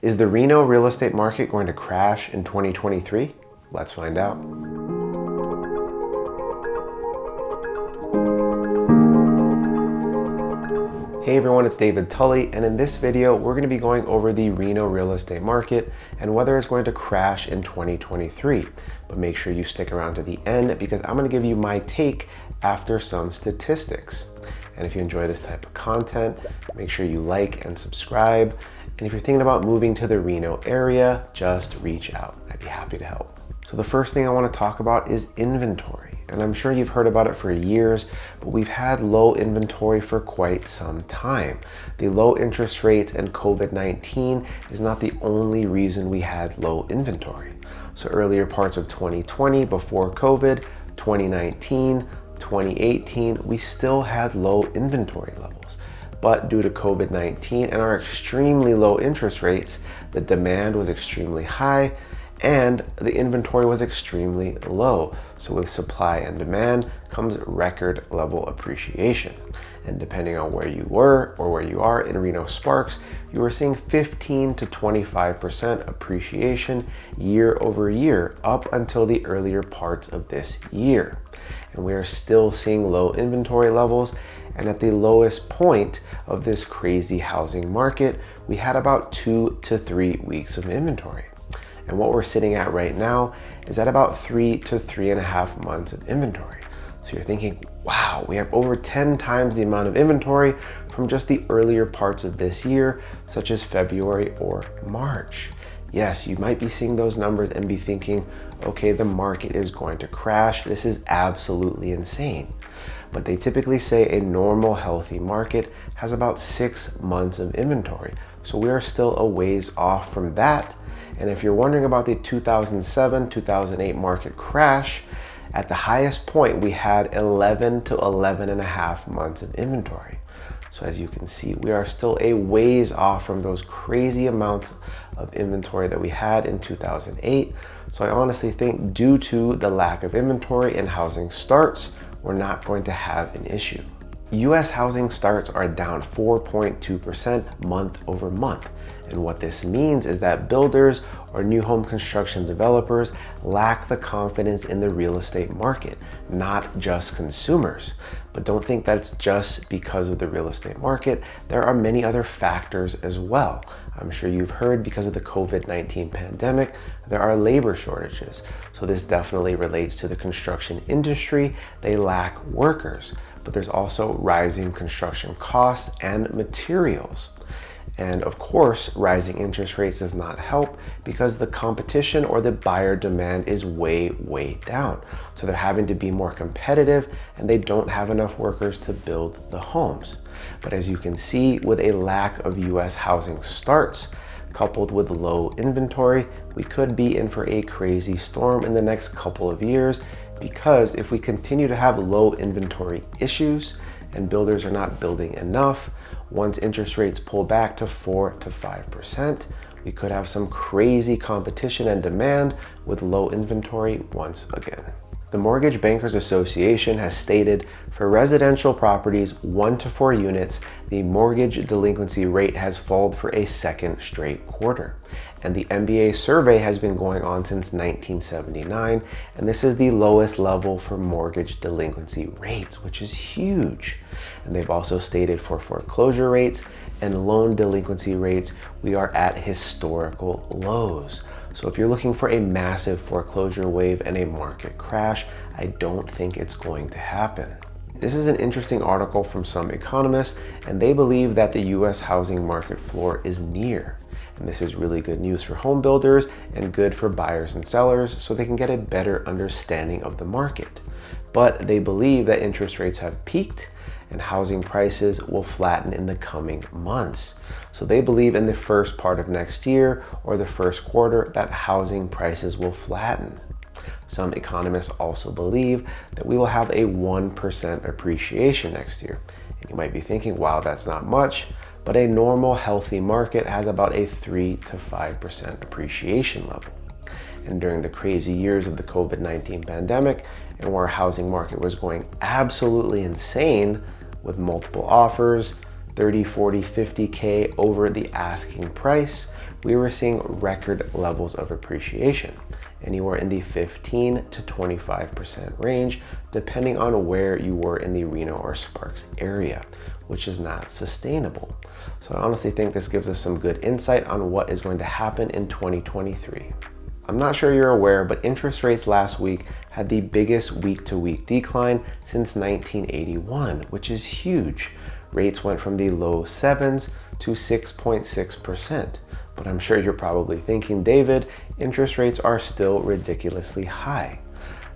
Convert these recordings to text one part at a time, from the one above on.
Is the Reno real estate market going to crash in 2023? Let's find out. Hey everyone, it's David Tully, and in this video, we're going to be going over the Reno real estate market and whether it's going to crash in 2023. But make sure you stick around to the end because I'm going to give you my take after some statistics. And if you enjoy this type of content, make sure you like and subscribe. And if you're thinking about moving to the Reno area, just reach out. I'd be happy to help. So the first thing I want to talk about is inventory. And I'm sure you've heard about it for years, but we've had low inventory for quite some time. The low interest rates and COVID-19 is not the only reason we had low inventory. So earlier parts of 2020, before COVID, 2019, 2018, we still had low inventory levels. But due to COVID-19 and our extremely low interest rates, the demand was extremely high and the inventory was extremely low. So with supply and demand comes record level appreciation. And depending on where you were or where you are in Reno Sparks, you were seeing 15 to 25% appreciation year over year up until the earlier parts of this year. And we are still seeing low inventory levels. And at the lowest point of this crazy housing market, we had about 2 to 3 weeks of inventory. And what we're sitting at right now is at about 3 to 3.5 months of inventory. So you're thinking, wow, we have over 10 times the amount of inventory from just the earlier parts of this year, such as February or March. Yes, you might be seeing those numbers and be thinking, okay, the market is going to crash. This is absolutely insane. But they typically say a normal healthy market has about 6 months of inventory. So we are still a ways off from that. And if you're wondering about the 2007, 2008 market crash, at the highest point, we had 11 to 11.5 months of inventory. So as you can see, we are still a ways off from those crazy amounts of inventory that we had in 2008. So I honestly think due to the lack of inventory and housing starts, we're not going to have an issue. US housing starts are down 4.2% month over month. And what this means is that builders or new home construction developers lack the confidence in the real estate market, not just consumers. But don't think that's just because of the real estate market. There are many other factors as well. I'm sure you've heard because of the COVID-19 pandemic, there are labor shortages. So this definitely relates to the construction industry. They lack workers, but there's also rising construction costs and materials. And of course, rising interest rates does not help because the competition or the buyer demand is way down. So they're having to be more competitive and they don't have enough workers to build the homes. But as you can see, with a lack of US housing starts, coupled with low inventory, we could be in for a crazy storm in the next couple of years because if we continue to have low inventory issues and builders are not building enough, once interest rates pull back to 4 to 5%, we could have some crazy competition and demand with low inventory once again. The Mortgage Bankers Association has stated for residential properties 1 to 4 units, the mortgage delinquency rate has fallen for a second straight quarter. And the MBA survey has been going on since 1979, and this is the lowest level for mortgage delinquency rates, which is huge. And they've also stated for foreclosure rates and loan delinquency rates, we are at historical lows. So if you're looking for a massive foreclosure wave and a market crash, I don't think it's going to happen. This is an interesting article from some economists, and they believe that the US housing market floor is near. And this is really good news for home builders and good for buyers and sellers so they can get a better understanding of the market. But they believe that interest rates have peaked and housing prices will flatten in the coming months. So they believe in the first part of next year or the first quarter that housing prices will flatten. Some economists also believe that we will have a 1% appreciation next year. And you might be thinking, wow, that's not much, but a normal healthy market has about a 3 to 5% appreciation level. And during the crazy years of the COVID-19 pandemic and where our housing market was going absolutely insane with multiple offers, 30, 40, 50K over the asking price, we were seeing record levels of appreciation, anywhere in the 15 to 25% range, depending on where you were in the Reno or Sparks area, which is not sustainable. So I honestly think this gives us some good insight on what is going to happen in 2023. I'm not sure you're aware, but interest rates last week had the biggest week-to-week decline since 1981, which is huge. Rates went from the low 7s to 6.6%. But I'm sure you're probably thinking, David, interest rates are still ridiculously high.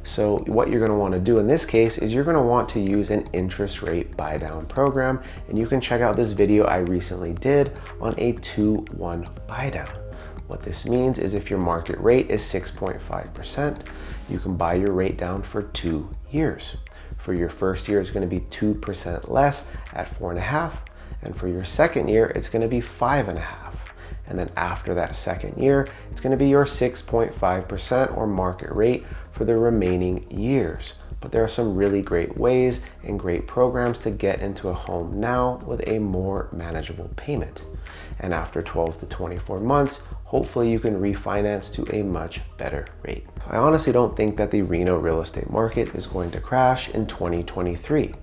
So what you're going to want to do in this case is you're going to want to use an interest rate buy down program, and you can check out this video I recently did on a 2-1 buy down. What this means is if your market rate is 6.5%, you can buy your rate down for 2 years. For your first year, it's going to be 2% less at 4.5%, and for your second year, it's going to be 5.5%. And then after that second year, it's going to be your 6.5% or market rate for the remaining years. But there are some really great ways and great programs to get into a home now with a more manageable payment. And after 12 to 24 months, hopefully you can refinance to a much better rate. I honestly don't think that the Reno real estate market is going to crash in 2023.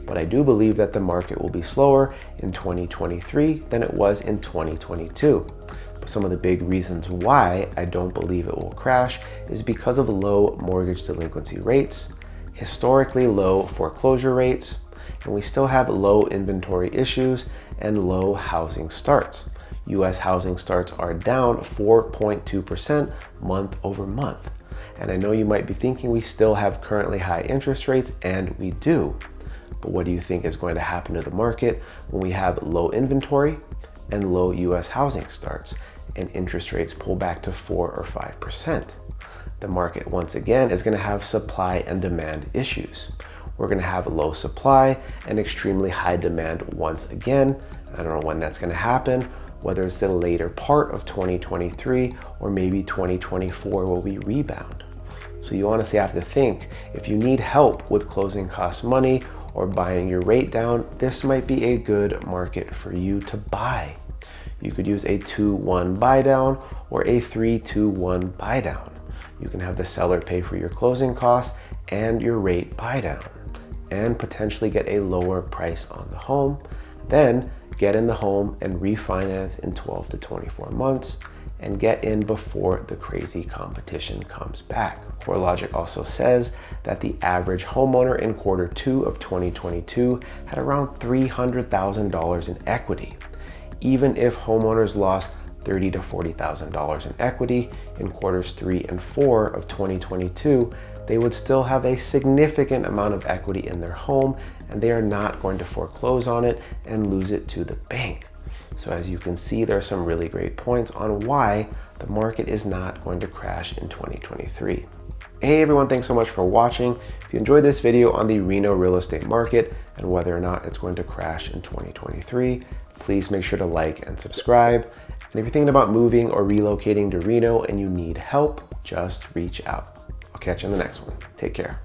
But I do believe that the market will be slower in 2023 than it was in 2022. But some of the big reasons why I don't believe it will crash is because of low mortgage delinquency rates, historically low foreclosure rates, and we still have low inventory issues and low housing starts. US housing starts are down 4.2% month over month. And I know you might be thinking we still have currently high interest rates, and we do. But what do you think is going to happen to the market when we have low inventory and low US housing starts and interest rates pull back to 4 or 5%? The market once again is going to have supply and demand issues. We're going to have low supply and extremely high demand once again. I don't know when that's going to happen, whether it's the later part of 2023 or maybe 2024 will we rebound. So you honestly have to think, if you need help with closing cost money or buying your rate down, this might be a good market for you to buy. You could use a 2-1 buy down or a 3-2-1 buy down. You can have the seller pay for your closing costs and your rate buy down, and potentially get a lower price on the home, then get in the home and refinance in 12 to 24 months and get in before the crazy competition comes back. CoreLogic also says that the average homeowner in Q2 of 2022 had around $300,000 in equity. Even if homeowners lost $30,000 to $40,000 in equity in quarters 3 and 4 of 2022, they would still have a significant amount of equity in their home, and they are not going to foreclose on it and lose it to the bank. So as you can see, there are some really great points on why the market is not going to crash in 2023. Hey everyone, thanks so much for watching. If you enjoyed this video on the Reno real estate market and whether or not it's going to crash in 2023, please make sure to like and subscribe. And if you're thinking about moving or relocating to Reno and you need help, just reach out. I'll catch you on the next one. Take care.